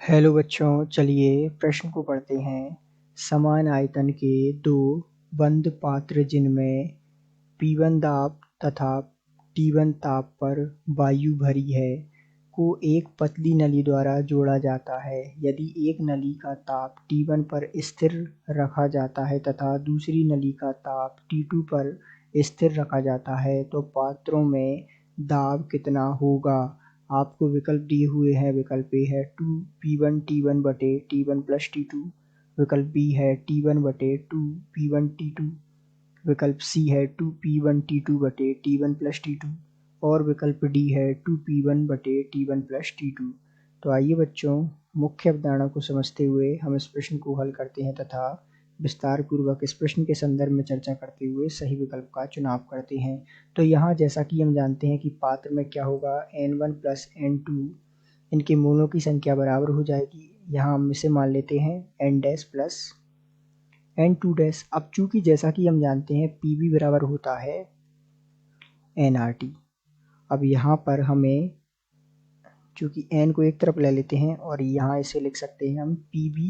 Hello बच्चों, चलिए प्रश्न को पढ़ते हैं। समान आयतन के दो बंद पात्र जिनमें P1 दाब तथा T1 ताप पर वायु भरी है को एक पतली नली द्वारा जोड़ा जाता है। यदि एक नली का ताप T1 पर स्थिर रखा जाता है तथा दूसरी नली का ताप T2 पर स्थिर रखा जाता है तो पात्रों में दाब कितना होगा। आपको विकल्प दिए हुए हैं। विकल्प ए है 2P1 T1 बटे T1 प्लस T2। विकल्प बी है T1 बटे 2P1 T2। विकल्प सी है 2P1 T2 बटे T1 प्लस T2 और विकल्प डी है 2P1 बटे T1 प्लस T2। तो आइए बच्चों, मुख्य अवधारणा को समझते हुए हम इस प्रश्न को हल करते हैं तथा विस्तार पूर्वक इस प्रश्न के संदर्भ में चर्चा करते हुए सही विकल्प का चुनाव करते हैं। तो यहाँ जैसा कि हम जानते हैं कि पात्र में क्या होगा, N1 प्लस N2, इनके मूलों की संख्या बराबर हो जाएगी। यहाँ हम इसे मान लेते हैं N dash plus N2 dash. अब चूंकि जैसा कि हम जानते हैं PV बराबर होता है nRT। अब यहाँ पर हमें चूंकि N को एक तरफ ले लेते हैं और यहाँ इसे लिख सकते हैं हम PV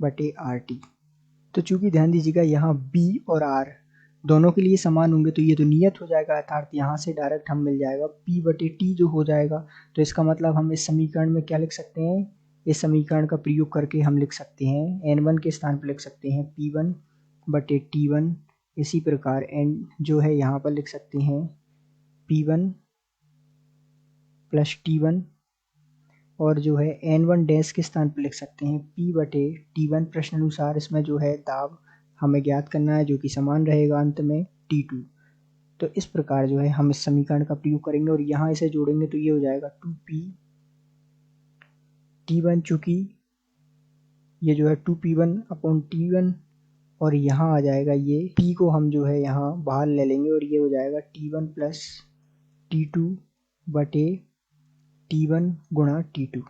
बटे RT। तो चूंकि ध्यान दीजिएगा यहाँ B और R दोनों के लिए समान होंगे तो ये तो नियत हो जाएगा, अर्थात यहाँ से डायरेक्ट हम मिल जाएगा P बटे T जो हो जाएगा। तो इसका मतलब हम इस समीकरण में क्या लिख सकते हैं, इस समीकरण का प्रयोग करके हम लिख सकते हैं N1 के स्थान पर लिख सकते हैं P1 बटे T1। इसी प्रकार N जो है यहाँ पर लिख सकते हैं P1 प्लस T1 और जो है N1 डैश के स्थान पर लिख सकते हैं P बटे T1। प्रश्नानुसार इसमें जो है दाब हमें ज्ञात करना है जो कि समान रहेगा अंत में T2। तो इस प्रकार जो है हम इस समीकरण का प्रयोग करेंगे और यहाँ इसे जोड़ेंगे तो ये हो जाएगा 2P T1, चूँकि ये जो है 2P1 अपॉन T1 और यहाँ आ जाएगा ये P को हम जो है यहाँ बाहर ले लेंगे और ये हो जाएगा T1 प्लस T2 बटे T1 गुणा T2।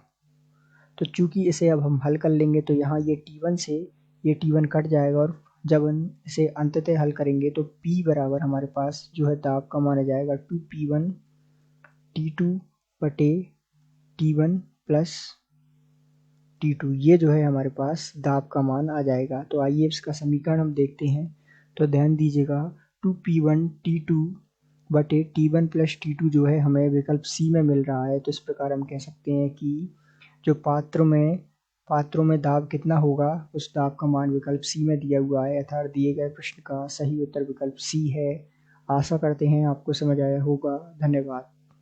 तो चूंकि इसे अब हम हल कर लेंगे तो यहाँ ये T1 से ये T1 कट जाएगा और जब हम इसे अंततः हल करेंगे तो P बराबर हमारे पास जो है दाब का मान आ जाएगा 2P1 T2 बटे T1 प्लस T2। ये जो है हमारे पास दाब का मान आ जाएगा। तो आइए इसका समीकरण हम देखते हैं। तो ध्यान दीजिएगा 2P1 T2 बटे T1 प्लस T2 जो है हमें विकल्प सी में मिल रहा है। तो इस प्रकार हम कह सकते हैं कि जो पात्रों में दाब कितना होगा, उस दाब का मान विकल्प सी में दिया हुआ है, अर्थात दिए गए प्रश्न का सही उत्तर विकल्प सी है। आशा करते हैं आपको समझ आया होगा। धन्यवाद।